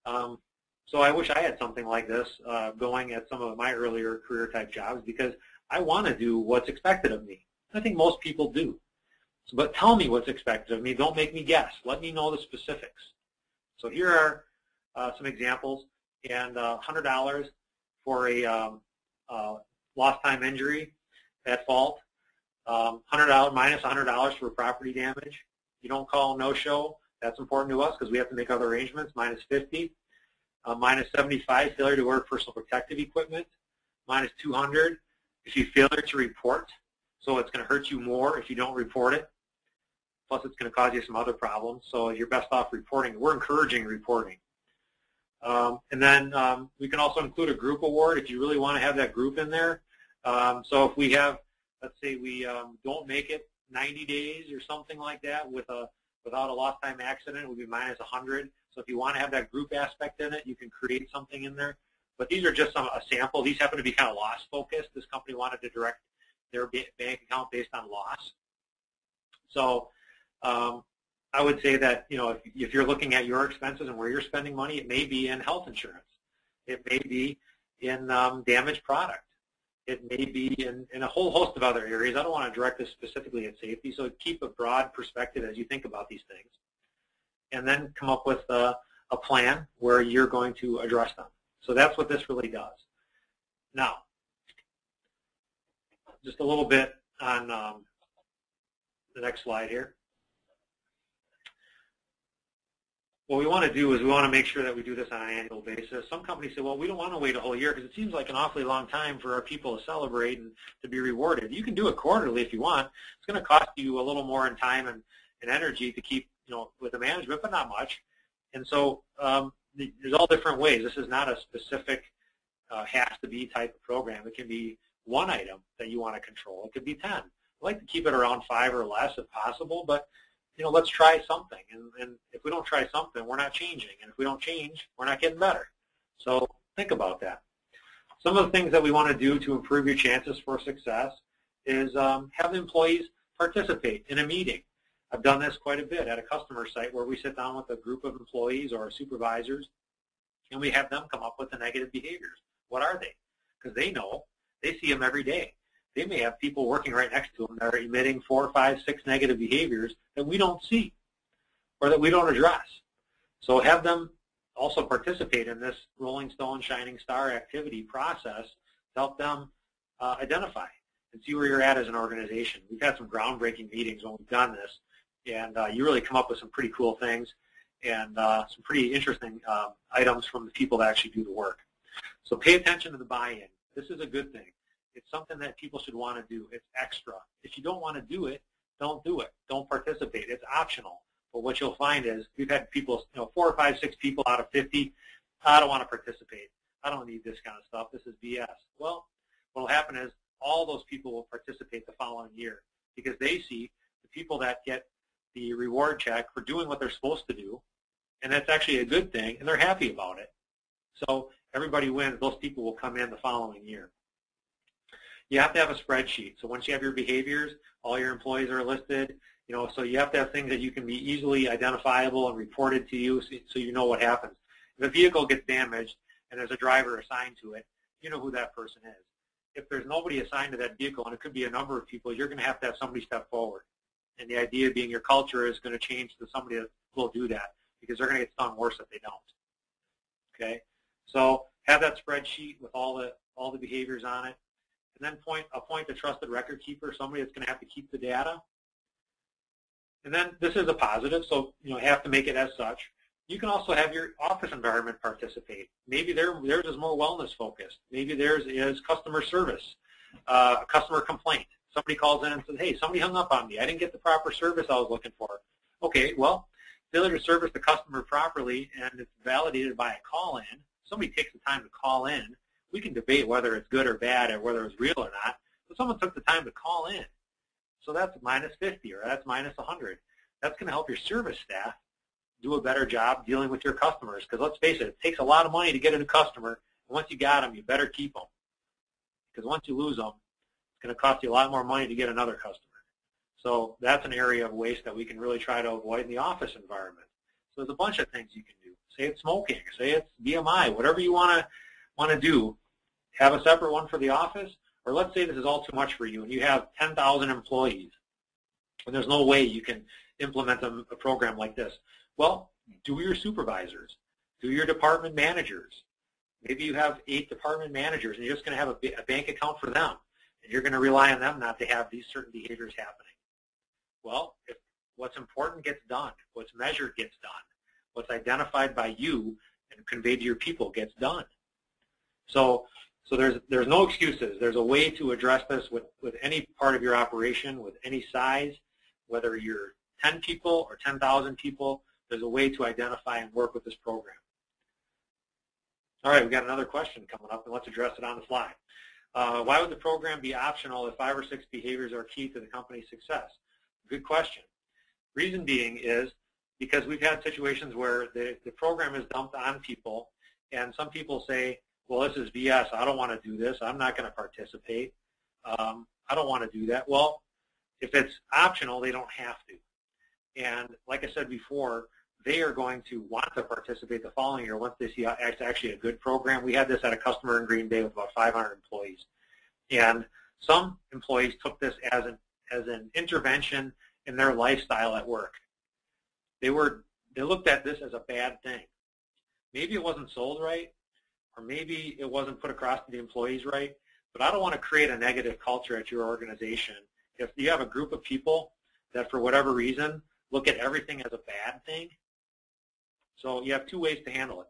So I wish I had something like this going at some of my earlier career type jobs, because I want to do what's expected of me. I think most people do. But tell me what's expected of me. Don't make me guess. Let me know the specifics. So here are some examples. And $100 for a lost time injury at fault. $100 minus $100 for property damage. You don't call no-show. That's important to us because we have to make other arrangements. Minus $50. Minus $75, failure to order personal protective equipment. Minus $200 if you fail to report. So it's going to hurt you more if you don't report it. Plus, it's going to cause you some other problems. So you're best off reporting. We're encouraging reporting. And then we can also include a group award if you really want to have that group in there. So if we have, let's say we don't make it 90 days or something like that without a lost time accident, it would be minus 100. So if you want to have that group aspect in it, you can create something in there. But these are just a sample. These happen to be kind of loss focused. This company wanted to direct their bank account based on loss. So I would say that, if you're looking at your expenses and where you're spending money, it may be in health insurance. It may be in damaged product. It may be in a whole host of other areas. I don't want to direct this specifically at safety, so keep a broad perspective as you think about these things. And then come up with a plan where you're going to address them. So that's what this really does. Now, just a little bit on the next slide here. What we want to do is we want to make sure that we do this on an annual basis. Some companies say, well, we don't want to wait a whole year because it seems like an awfully long time for our people to celebrate and to be rewarded. You can do it quarterly if you want. It's going to cost you a little more in time and energy to keep, with the management, but not much. And so there's all different ways. This is not a specific has to be type of program. It can be one item that you want to control. It could be 10. I like to keep it around 5 or less if possible, but let's try something. And if we don't try something, we're not changing. And if we don't change, we're not getting better. So think about that. Some of the things that we want to do to improve your chances for success is have the employees participate in a meeting. I've done this quite a bit at a customer site where we sit down with a group of employees or supervisors, and we have them come up with the negative behaviors. What are they? Because they know. They see them every day. They may have people working right next to them that are emitting 4, 5, 6 negative behaviors that we don't see or that we don't address. So have them also participate in this Rolling Stone Shining Star activity process to help them identify and see where you're at as an organization. We've had some groundbreaking meetings when we've done this, and you really come up with some pretty cool things. and some pretty interesting items from the people that actually do the work. So pay attention to the buy-in. This is a good thing. It's something that people should want to do. It's extra. If you don't want to do it, don't do it. Don't participate. It's optional. But what you'll find is we've had people, 4 or 5, 6 people out of 50, I don't want to participate. I don't need this kind of stuff. This is BS. Well, what will happen is all those people will participate the following year because they see the people that get the reward check for doing what they're supposed to do, and that's actually a good thing, and they're happy about it. So everybody wins. Those people will come in the following year. You have to have a spreadsheet. So once you have your behaviors, all your employees are listed. So you have to have things that you can be easily identifiable and reported to you so you know what happens. If a vehicle gets damaged and there's a driver assigned to it, you know who that person is. If there's nobody assigned to that vehicle, and it could be a number of people, you're going to have somebody step forward. And the idea being your culture is going to change to somebody that will do that because they're going to get stung worse if they don't. Okay? So have that spreadsheet with all the behaviors on it. And then appoint a trusted record keeper, somebody that's going to have to keep the data. And then this is a positive, so you have to make it as such. You can also have your office environment participate. Maybe theirs is more wellness focused. Maybe theirs is customer service, a customer complaint. Somebody calls in and says, hey, somebody hung up on me. I didn't get the proper service I was looking for. Okay, well, failure to service the customer properly and it's validated by a call-in. Somebody takes the time to call in. We can debate whether it's good or bad or whether it's real or not, but someone took the time to call in. So that's minus 50 or that's minus 100. That's going to help your service staff do a better job dealing with your customers because let's face it takes a lot of money to get a new customer. And once you got them, you better keep them because once you lose them, it's going to cost you a lot more money to get another customer. So that's an area of waste that we can really try to avoid in the office environment. So there's a bunch of things you can do. Say it's smoking, say it's BMI, whatever you want to do. Have a separate one for the office, or let's say this is all too much for you and you have 10,000 employees and there's no way you can implement a program like this. Well, do your supervisors, do your department managers. Maybe you have 8 department managers and you're just going to have a bank account for them and you're going to rely on them not to have these certain behaviors happening. Well, if what's important gets done, what's measured gets done, what's identified by you and conveyed to your people gets done. So there's no excuses. There's a way to address this with any part of your operation, with any size, whether you're 10 people or 10,000 people, there's a way to identify and work with this program. All right, we've got another question coming up, and let's address it on the fly. Why would the program be optional if 5 or 6 behaviors are key to the company's success? Good question. Reason being is because we've had situations where the program is dumped on people, and some people say, well, this is BS. I don't want to do this. I'm not going to participate. I don't want to do that. Well, if it's optional, they don't have to. And like I said before, they are going to want to participate the following year once they see it's actually a good program. We had this at a customer in Green Bay with about 500 employees. And some employees took this as an intervention in their lifestyle at work. They looked at this as a bad thing. Maybe it wasn't sold right, or maybe it wasn't put across to the employees right, but I don't want to create a negative culture at your organization. If you have a group of people that for whatever reason look at everything as a bad thing, so you have 2 ways to handle it.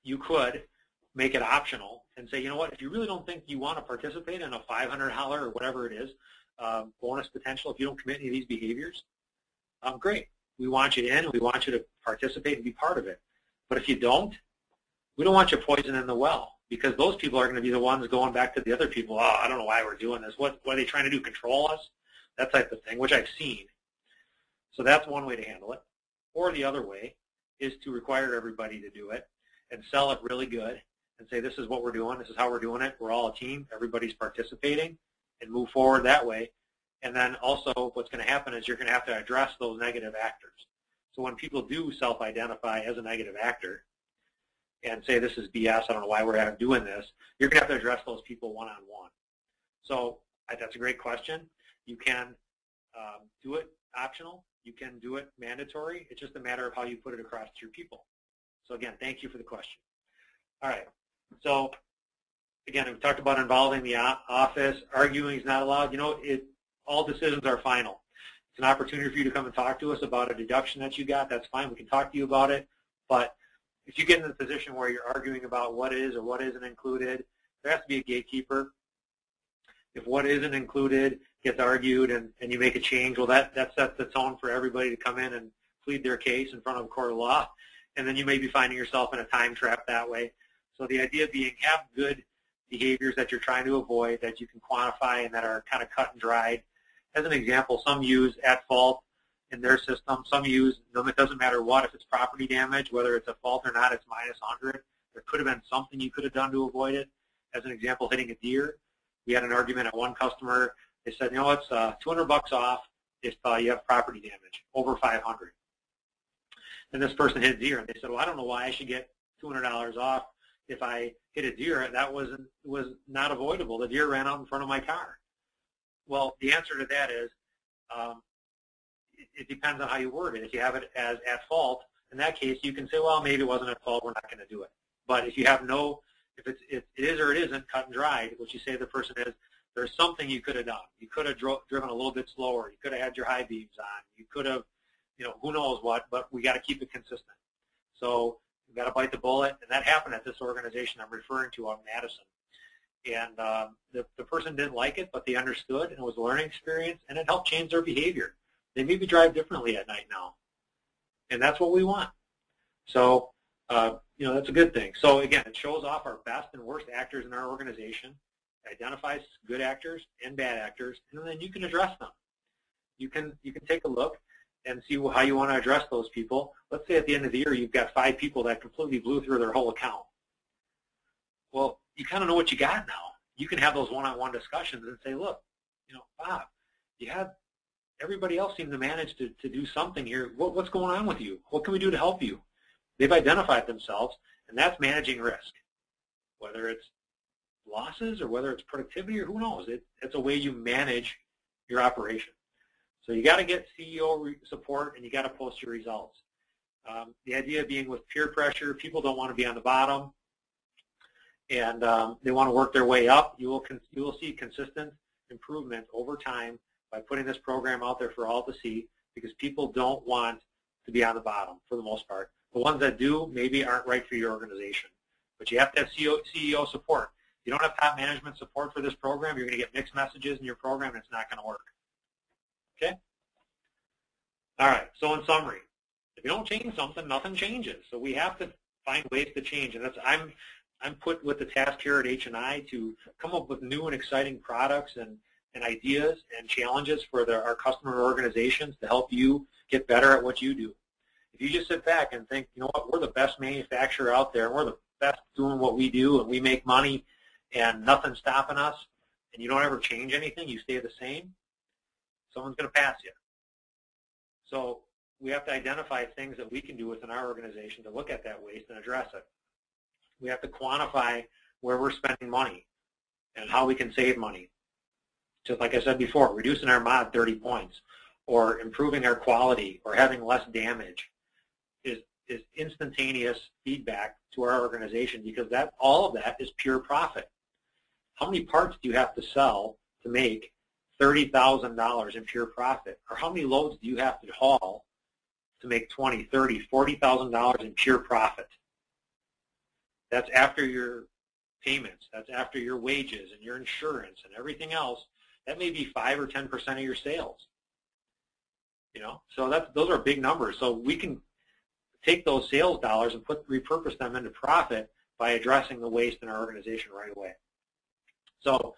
You could make it optional and say, you know what, if you really don't think you want to participate in a $500 or whatever it is, bonus potential, if you don't commit any of these behaviors, great. We want you in, we want you to participate and be part of it. But if you don't, we don't want you poisoning the well because those people are going to be the ones going back to the other people, oh, I don't know why we're doing this. What are they trying to do, control us? That type of thing, which I've seen. So that's one way to handle it. Or the other way is to require everybody to do it and sell it really good and say this is what we're doing, this is how we're doing it, we're all a team, everybody's participating, and move forward that way. And then also what's going to happen is you're going to have to address those negative actors. So when people do self-identify as a negative actor and say this is BS, I don't know why we're doing this, you're going to have to address those people one-on-one. So that's a great question. You can do it optional. You can do it mandatory. It's just a matter of how you put it across to your people. So again, thank you for the question. All right. So again, we talked about involving the office. Arguing is not allowed. All decisions are final. It's an opportunity for you to come and talk to us about a deduction that you got. That's fine. We can talk to you about it. But if you get in a position where you're arguing about what is or what isn't included, there has to be a gatekeeper. If what isn't included gets argued and you make a change, well, that sets the tone for everybody to come in and plead their case in front of a court of law. And then you may be finding yourself in a time trap that way. So the idea being, have good behaviors that you're trying to avoid, that you can quantify and that are kind of cut and dried. As an example, some use at fault in their system. Some use, it doesn't matter what, if it's property damage, whether it's at fault or not, it's minus 100. There could have been something you could have done to avoid it. As an example, hitting a deer. We had an argument at one customer. They said, you know, it's $200 off if you have property damage, over 500. And this person hit a deer, and they said, well, I don't know why I should get $200 off if I hit a deer. That was not avoidable. The deer ran out in front of my car. Well, the answer to that is it depends on how you word it. If you have it as at fault, in that case, you can say, well, maybe it wasn't at fault. We're not going to do it. But if you have no, if it is or it isn't cut and dried, what you say to the person is, there's something you could have done. You could have driven a little bit slower. You could have had your high beams on. You could have, you know, who knows what, but we got to keep it consistent. So we've got to bite the bullet, and that happened at this organization I'm referring to out in Madison. And the person didn't like it, but they understood, and it was a learning experience, and it helped change their behavior. They maybe drive differently at night now, and that's what we want. So, you know, that's a good thing. So, again, it shows off our best and worst actors in our organization, identifies good actors and bad actors, and then you can address them. You can take a look and see how you want to address those people. Let's say at the end of the year you've got 5 people that completely blew through their whole account. Well, you kind of know what you got now. You can have those one-on-one discussions and say, look, you know, Bob, you had everybody else seem to manage to do something here. What's going on with you? What can we do to help you? They've identified themselves, and that's managing risk, whether it's losses or whether it's productivity or who knows. It's a way you manage your operation. So you got to get CEO support, and you got to post your results. The idea being with peer pressure, people don't want to be on the bottom, and they want to work their way up. You will see consistent improvement over time by putting this program out there for all to see, because people don't want to be on the bottom for the most part. The ones that do maybe aren't right for your organization, but you have to have CEO support. If you don't have top management support for this program, you're going to get mixed messages in your program, and it's not going to work. Okay? All right, so in summary, if you don't change something, nothing changes. So we have to find ways to change, and that's I'm put with the task here at H&I to come up with new and exciting products and ideas and challenges for our customer organizations to help you get better at what you do. If you just sit back and think, you know what, we're the best manufacturer out there, and we're the best doing what we do, and we make money, and nothing's stopping us, and you don't ever change anything, you stay the same, someone's going to pass you. So we have to identify things that we can do within our organization to look at that waste and address it. We have to quantify where we're spending money and how we can save money. Just like I said before, reducing our mod 30 points or improving our quality or having less damage is instantaneous feedback to our organization, because all of that is pure profit. How many parts do you have to sell to make $30,000 in pure profit? Or how many loads do you have to haul to make $20,000, $30,000, $40,000 in pure profit? That's after your payments. That's after your wages and your insurance and everything else. That may be 5 or 10% of your sales. You know, so those are big numbers. So we can take those sales dollars and repurpose them into profit by addressing the waste in our organization right away. So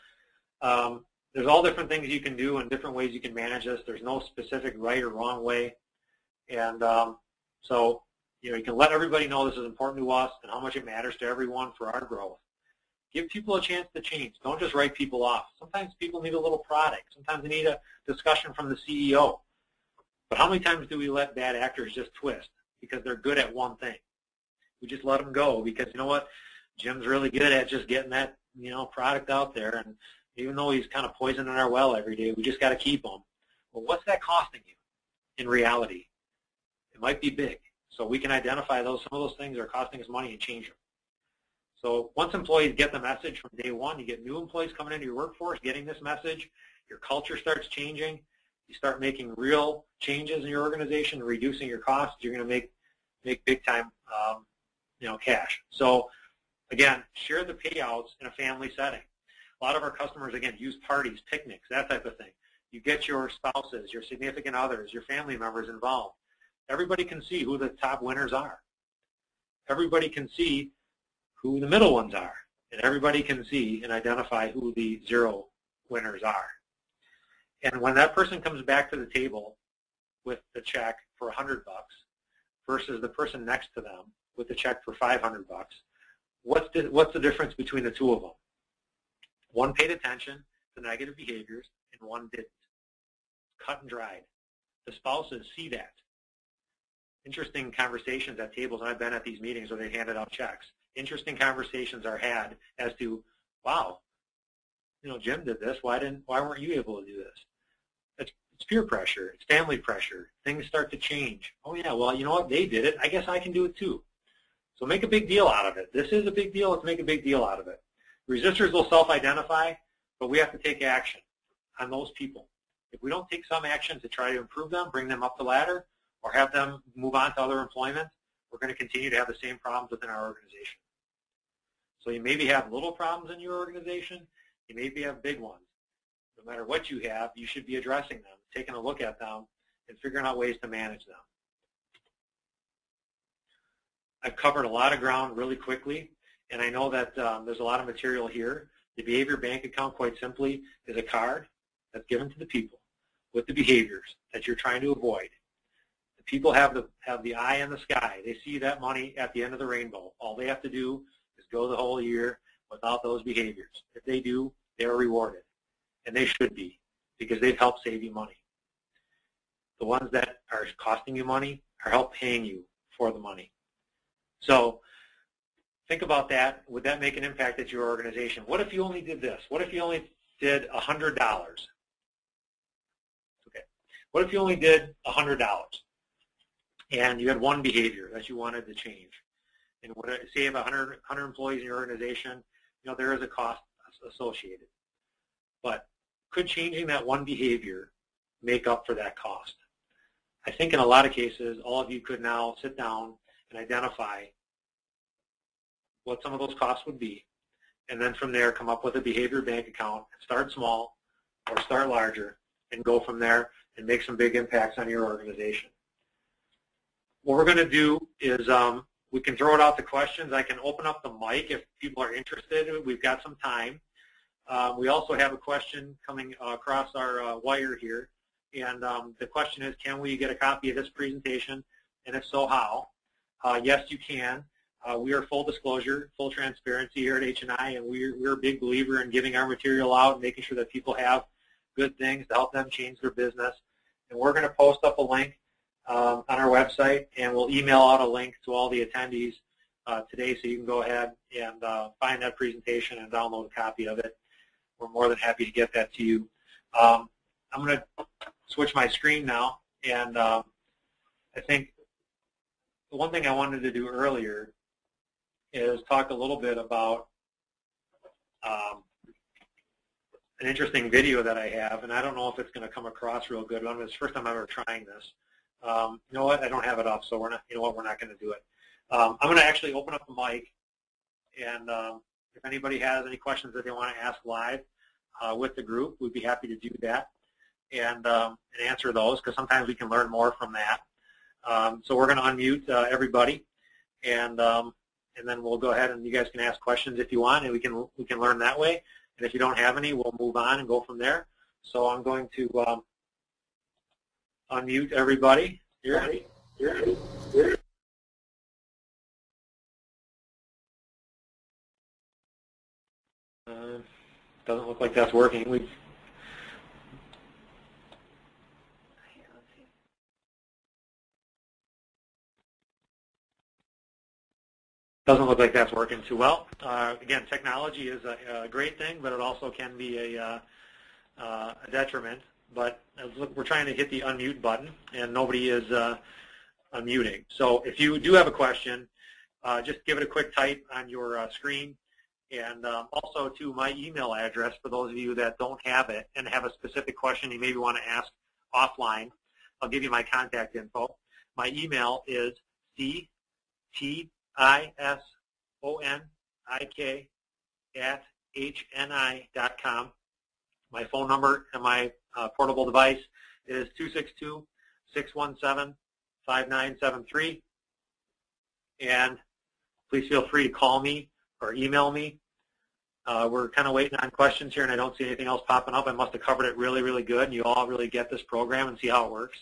there's all different things you can do and different ways you can manage this. There's no specific right or wrong way. And so, you know, you can let everybody know this is important to us and how much it matters to everyone for our growth. Give people a chance to change. Don't just write people off. Sometimes people need a little product. Sometimes they need a discussion from the CEO. But how many times do we let bad actors just twist because they're good at one thing? We just let them go because, you know what, Jim's really good at just getting that, you know, product out there. And even though he's kind of poisoning our well every day, we just got to keep him. Well, what's that costing you in reality? It might be big. So we can identify some of those things are costing us money and change them. So once employees get the message from day one, you get new employees coming into your workforce getting this message, your culture starts changing, you start making real changes in your organization, reducing your costs, you're going to make big time cash. So again, share the payouts in a family setting. A lot of our customers, again, use parties, picnics, that type of thing. You get your spouses, your significant others, your family members involved. Everybody can see who the top winners are. Everybody can see who the middle ones are. And everybody can see and identify who the zero winners are. And when that person comes back to the table with the check for $100 versus the person next to them with the check for $500, what's the difference between the two of them? One paid attention to negative behaviors and one didn't. Cut and dried. The spouses see that. Interesting conversations at tables, and I've been at these meetings where they handed out checks. Interesting conversations are had as to, wow, Jim did this. Why weren't you able to do this? It's peer pressure. It's family pressure. Things start to change. Oh yeah, well, you know what? They did it. I guess I can do it too. So make a big deal out of it. This is a big deal. Let's make a big deal out of it. Resistors will self-identify, but we have to take action on those people. If we don't take some action to try to improve them, bring them up the ladder, or have them move on to other employment, we're going to continue to have the same problems within our organization. So you maybe have little problems in your organization. You maybe have big ones. No matter what you have, you should be addressing them, taking a look at them, and figuring out ways to manage them. I've covered a lot of ground really quickly, and I know that there's a lot of material here. The behavior bank account, quite simply, is a card that's given to the people with the behaviors that you're trying to avoid. The people have the eye in the sky. They see that money at the end of the rainbow. All they have to do is go the whole year without those behaviors. If they do, they are rewarded, and they should be, because they've helped save you money. The ones that are costing you money are help paying you for the money. So think about that. Would that make an impact at your organization? What if you only did this? What if you only did $100? Okay. What if you only did $100 and you had one behavior that you wanted to change? And say you have 100 employees in your organization, there is a cost associated. But could changing that one behavior make up for that cost? I think in a lot of cases, all of you could now sit down and identify what some of those costs would be, and then from there come up with a behavior bank account, start small or start larger, and go from there and make some big impacts on your organization. What we're going to do is we can throw it out to questions. I can open up the mic if people are interested. We've got some time. We also have a question coming across our wire here, and the question is, can we get a copy of this presentation, and if so, how? Yes, you can. We are full disclosure, full transparency here at H&I, and we're a big believer in giving our material out and making sure that people have good things to help them change their business. And we're going to post up a link on our website, and we'll email out a link to all the attendees today, so you can go ahead and find that presentation and download a copy of it. We're more than happy to get that to you. I'm going to switch my screen now, and I think the one thing I wanted to do earlier is talk a little bit about an interesting video that I have, and I don't know if it's going to come across real good. It's the first time I'm ever trying this. You know what? I don't have it up, so we're not. You know what? We're not going to do it. I'm going to actually open up the mic, and if anybody has any questions that they want to ask live with the group, we'd be happy to do that and answer those, because sometimes we can learn more from that. So we're going to unmute everybody, and then we'll go ahead and you guys can ask questions if you want, and we can learn that way. And if you don't have any, we'll move on and go from there. So I'm going to unmute everybody. You ready? Doesn't look like that's working. Doesn't look like that's working too well. Again, technology is a great thing, but it also can be a detriment. But look, we're trying to hit the unmute button, and nobody is unmuting. So if you do have a question, just give it a quick type on your screen. And also to my email address, for those of you that don't have it and have a specific question you maybe want to ask offline, I'll give you my contact info. My email is ctisonik@hni.com. My phone number and my portable device is 262-617-5973. And please feel free to call me or email me. We're kind of waiting on questions here, and I don't see anything else popping up. I must have covered it really, really good, and you all really get this program and see how it works.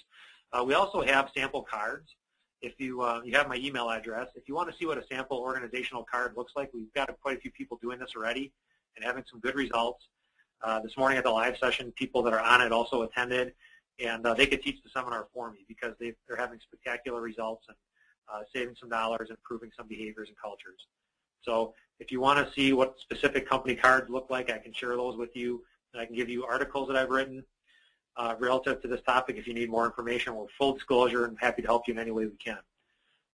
We also have sample cards. If you have my email address, if you want to see what a sample organizational card looks like, we've got quite a few people doing this already and having some good results. This morning at the live session, people that are on it also attended, and they could teach the seminar for me because they're having spectacular results and saving some dollars and improving some behaviors and cultures. So if you want to see what specific company cards look like, I can share those with you, and I can give you articles that I've written relative to this topic if you need more information. We're full disclosure and happy to help you in any way we can.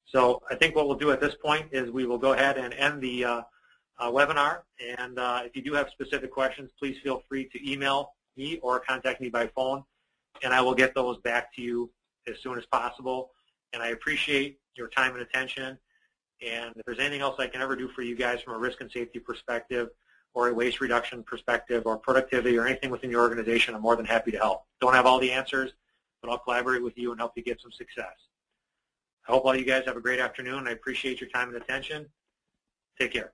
So I think what we'll do at this point is we will go ahead and end the webinar, and if you do have specific questions, please feel free to email me or contact me by phone, and I will get those back to you as soon as possible. And I appreciate your time and attention, and if there's anything else I can ever do for you guys from a risk and safety perspective or a waste reduction perspective or productivity or anything within your organization, I'm more than happy to help. Don't have all the answers, but I'll collaborate with you and help you get some success. I hope all you guys have a great afternoon. I appreciate your time and attention. Take care.